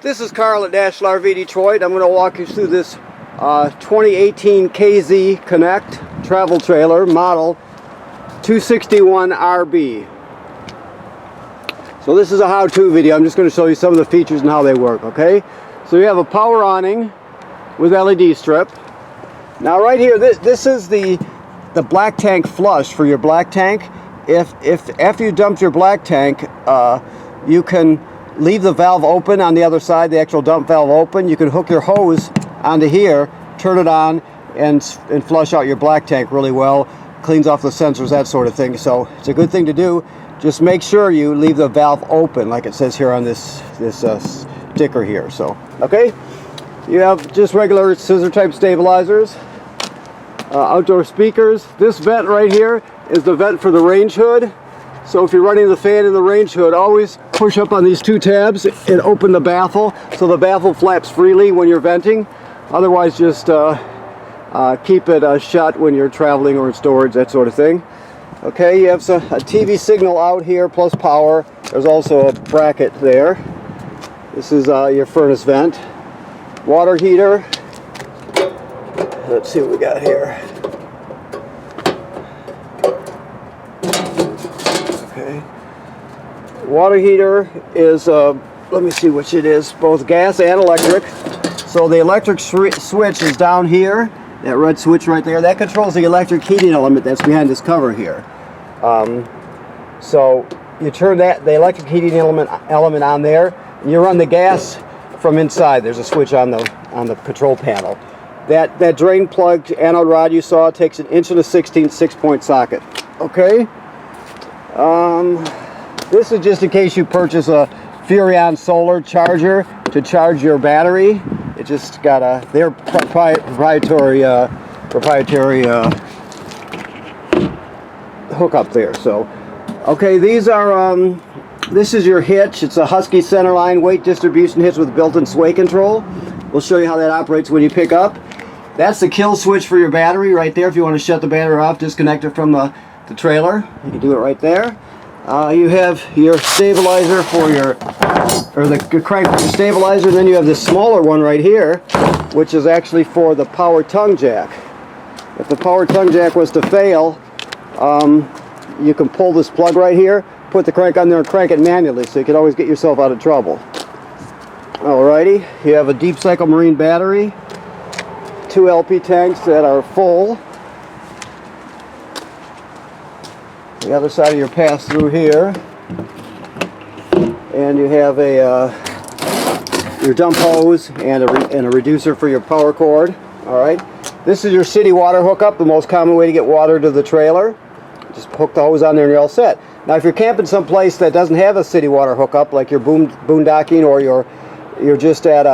This is Carl at National RV Detroit. I'm going to walk you through this 2018 KZ Connect travel trailer model 261 RB. So this is a how-to video. I'm just going to show you some of the features and how they work, okay? So you have a power awning with LED strip. Now right here, this is the black tank flush for your black tank. If after you dumped your black tank, you can leave the valve open on the other side, the actual dump valve open. You can hook your hose onto here, turn it on, and flush out your black tank really well. Cleans off the sensors, that sort of thing. So it's a good thing to do. Just make sure you leave the valve open, like it says here on this sticker here. So okay, you have just regular scissor type stabilizers, outdoor speakers. This vent right here is the vent for the range hood. So if you're running the fan in the range hood, always push up on these two tabs and open the baffle so the baffle flaps freely when you're venting. Otherwise, just keep it shut when you're traveling or in storage, that sort of thing. Okay, you have a TV signal out here plus power. There's also a bracket there. This is your furnace vent. Water heater. Let's see what we got here. Okay. Water heater is, let me see which it is, both gas and electric. So the electric switch is down here. That red switch right there, that controls the electric heating element that's behind this cover here. So you turn the electric heating element on there, and you run the gas from inside. There's a switch on the control panel. That drain plug anode rod you saw takes an 1 1/16" 6-point socket. Okay. This is just in case you purchase a Furrion solar charger to charge your battery. It just got their proprietary hookup there. So, okay, these are this is your hitch. It's a Husky centerline weight distribution hitch with built-in sway control. We'll show you how that operates when you pick up. That's the kill switch for your battery right there. If you want to shut the battery off, disconnect it from the trailer. You can do it right there. You have your stabilizer for the crank for your stabilizer. Then you have this smaller one right here, which is actually for the power tongue jack. If the power tongue jack was to fail, you can pull this plug right here, put the crank on there and crank it manually, so you can always get yourself out of trouble. Alrighty, you have a deep cycle marine battery, 2 LP tanks that are full. The other side of your pass-through here, and you have your dump hose and a reducer for your power cord. All right, this is your city water hookup, the most common way to get water to the trailer. Just hook the hose on there and you're all set. Now, if you're camping someplace that doesn't have a city water hookup, like you're boondocking, or you're just at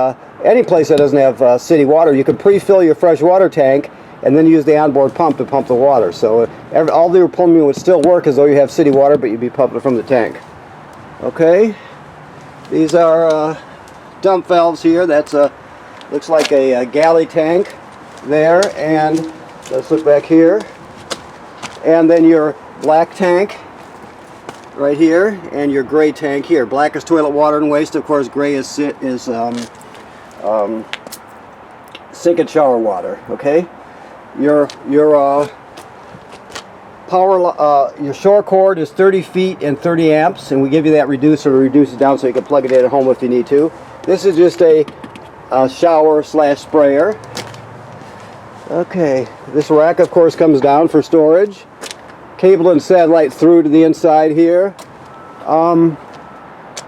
any place that doesn't have city water, you can pre-fill your fresh water tank and then use the onboard pump to pump the water. So all the plumbing would still work as though you have city water, but you'd be pumping from the tank. Okay, these are dump valves here. That's looks like a galley tank there, and let's look back here. And then your black tank right here, and your gray tank here. Black is toilet water and waste, of course. Gray is sink and shower water. Okay. Your power, your shore cord is 30 feet and 30 amps, and we give you that reducer to reduce it down so you can plug it in at home if you need to. This is just a shower / sprayer. Okay, this rack of course comes down for storage. Cable and satellite through to the inside here.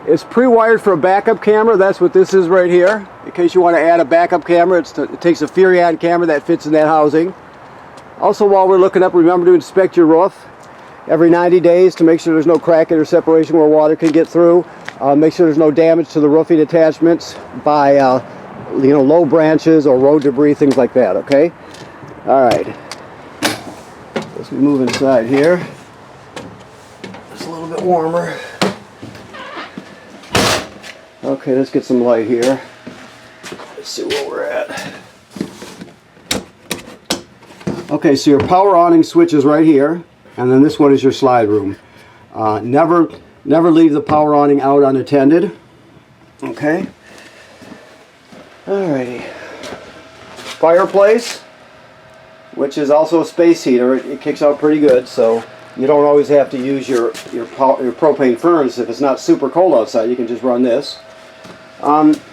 It's pre-wired for a backup camera. That's what this is right here. In case you want to add a backup camera, it takes a Furrion camera that fits in that housing. Also, while we're looking up, remember to inspect your roof every 90 days to make sure there's no cracking or separation where water can get through. Make sure there's no damage to the roofing attachments by low branches or road debris, things like that. Okay. All right. Let's move inside here. It's a little bit warmer. Okay, let's get some light here. Let's see where we're at. Okay, so your power awning switch is right here, and then this one is your slide room. Never leave the power awning out unattended. Okay. Alrighty. Fireplace, which is also a space heater. It kicks out pretty good, so you don't always have to use your propane furnace. If it's not super cold outside, you can just run this.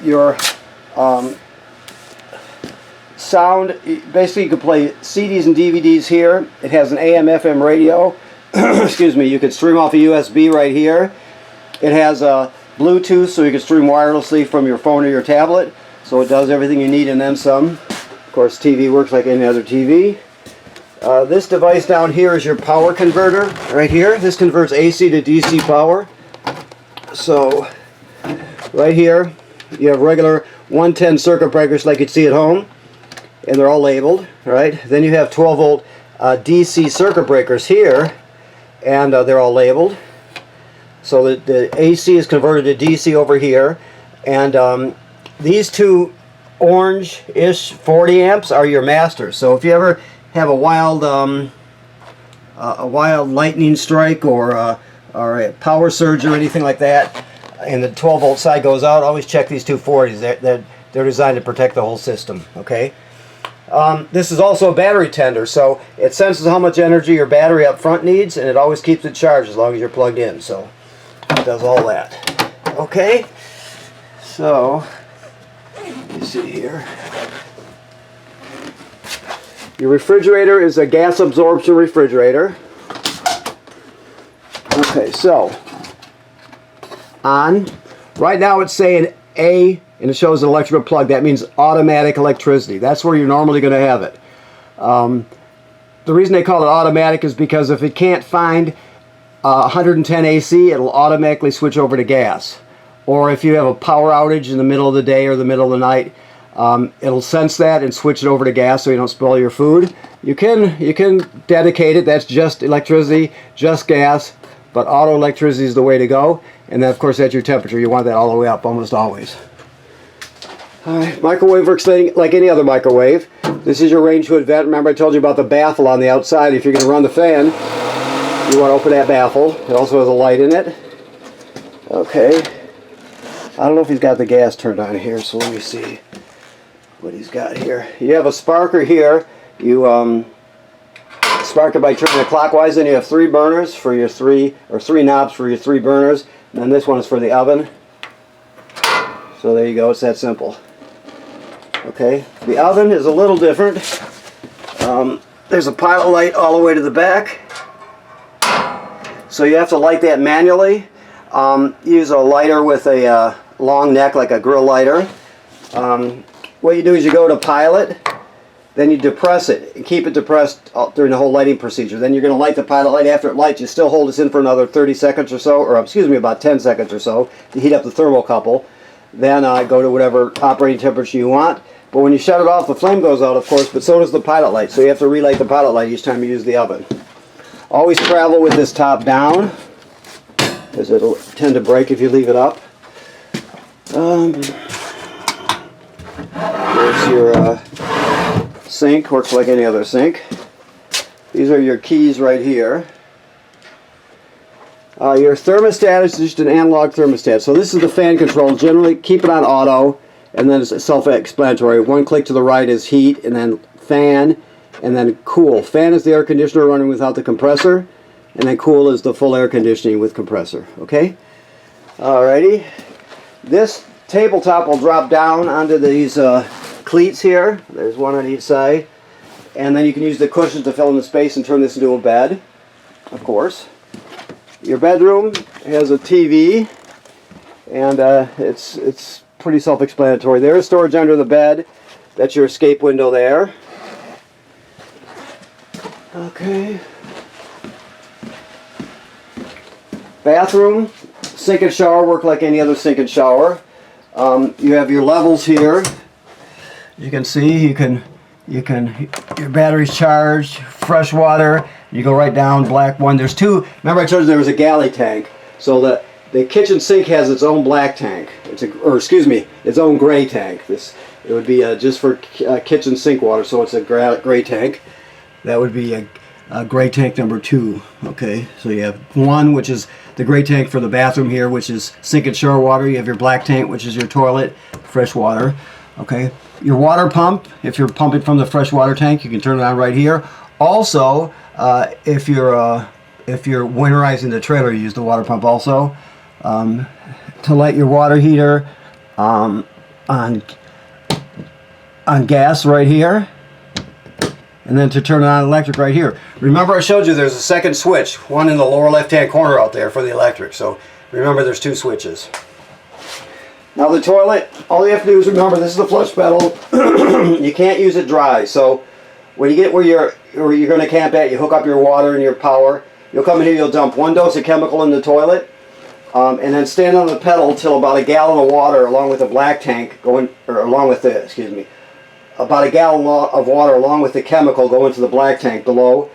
Your sound, basically you can play CDs and DVDs here. It has an AM/FM radio. Excuse me. You can stream off a USB right here. It has a Bluetooth, so you can stream wirelessly from your phone or your tablet. So it does everything you need and then some. Of course, TV works like any other TV. This device down here is your power converter right here. This converts AC to DC power. So right here you have regular 110 circuit breakers like you'd see at home, and they're all labeled, right? Then you have 12 volt DC circuit breakers here, and they're all labeled. So the AC is converted to DC over here, and these two orange-ish 40 amps are your masters. So if you ever have a wild lightning strike or a power surge or anything like that, and the 12 volt side goes out, always check these 240s. They're designed to protect the whole system. Okay. This is also a battery tender, so it senses how much energy your battery up front needs, and it always keeps it charged as long as you're plugged in. So it does all that. Okay. So you see here. Your refrigerator is a gas absorption refrigerator. Okay, so on. Right now it's saying A, and it shows an electrical plug. That means automatic electricity. That's where you're normally going to have it. The reason they call it automatic is because if it can't find 110 AC, it'll automatically switch over to gas. Or if you have a power outage in the middle of the day or the middle of the night, it'll sense that and switch it over to gas so you don't spoil your food. You can dedicate it. That's just electricity, just gas, but auto electricity is the way to go. And then of course at your temperature, you want that all the way up almost always. Alright, microwave works like any other microwave. This is your range hood vent. Remember I told you about the baffle on the outside. If you're going to run the fan, you want to open that baffle. It also has a light in it. Okay. I don't know if he's got the gas turned on here, so let me see what he's got here. You have a sparker here. You spark it by turning it clockwise. Then you have three burners for your three knobs for your three burners. And then this one is for the oven. So there you go. It's that simple. Okay. The oven is a little different. There's a pilot light all the way to the back. So you have to light that manually. Use a lighter with a long neck like a grill lighter. What you do is you go to pilot, then you depress it and keep it depressed during the whole lighting procedure. Then you're going to light the pilot light. After it lights, you still hold this in for another 30 seconds or so, or excuse me, about 10 seconds or so to heat up the thermocouple. Then go to whatever operating temperature you want. But when you shut it off, the flame goes out, of course, but so does the pilot light. So you have to relight the pilot light each time you use the oven. Always travel with this top down, because it'll tend to break if you leave it up. There's your sink. Works like any other sink. These are your keys right here. Your thermostat is just an analog thermostat. So this is the fan control. Generally keep it on auto, and then it's self-explanatory. One click to the right is heat, and then fan, and then cool. Fan is the air conditioner running without the compressor, and then cool is the full air conditioning with compressor. Okay? Alrighty. This tabletop will drop down onto these cleats here. There's one on each side. And then you can use the cushions to fill in the space and turn this into a bed, of course. Your bedroom has a TV, and it's pretty self-explanatory. There is storage under the bed. That's your escape window there. Okay. Bathroom, sink and shower work like any other sink and shower. You have your levels here. You can see your battery's charged, fresh water. You go right down, black one. There's two. Remember I told you there was a galley tank. So the kitchen sink has its own black tank. Its own gray tank. It would be just for kitchen sink water. So it's a gray tank. That would be a gray tank number 2. Okay, so you have one, which is the gray tank for the bathroom here, which is sink and shower water. You have your black tank, which is your toilet, fresh water. Okay, your water pump, if you're pumping from the fresh water tank, you can turn it on right here. Also, if you're winterizing the trailer, you use the water pump also. To light your water heater on gas right here, and then to turn it on electric right here. Remember, I showed you there's a second switch, one in the lower left hand corner out there for the electric. So remember, there's 2 switches. Now the toilet, all you have to do is remember, this is the flush pedal. You can't use it dry. So when you get where you're going to camp at, you hook up your water and your power. You'll come in here, you'll dump 1 dose of chemical in the toilet, and then stand on the pedal till about a gallon of water, along with the black tank about a gallon of water along with the chemical go into the black tank below,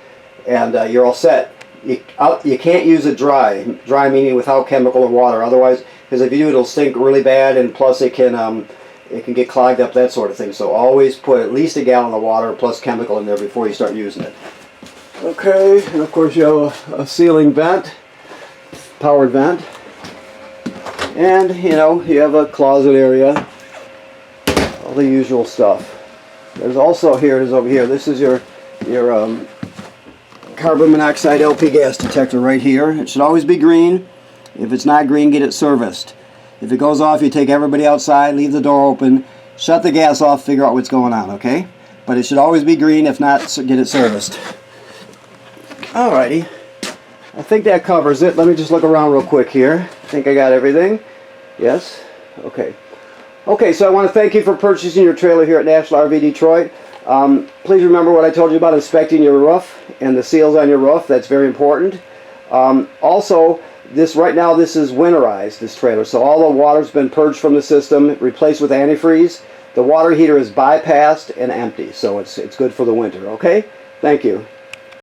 and you're all set. You can't use it dry. Dry meaning without chemical or water. Otherwise, because if you do, it'll stink really bad, and plus it can get clogged up, that sort of thing. So always put at least a gallon of water plus chemical in there before you start using it. Okay, and of course you have a ceiling vent, powered vent, and you have a closet area, all the usual stuff. There's also, here it is over here, this is your carbon monoxide LP gas detector right here. It should always be green. If it's not green, get it serviced. If it goes off, you take everybody outside, leave the door open, shut the gas off, figure out what's going on, okay? But it should always be green. If not, get it serviced. Alrighty, I think that covers it. Let me just look around real quick here. I think I got everything. Yes? Okay. Okay, so I want to thank you for purchasing your trailer here at National RV Detroit. Please remember what I told you about inspecting your roof and the seals on your roof. That's very important. Also, right now this is winterized, this trailer, so all the water's been purged from the system, replaced with antifreeze. The water heater is bypassed and empty, so it's good for the winter. Okay? Thank you.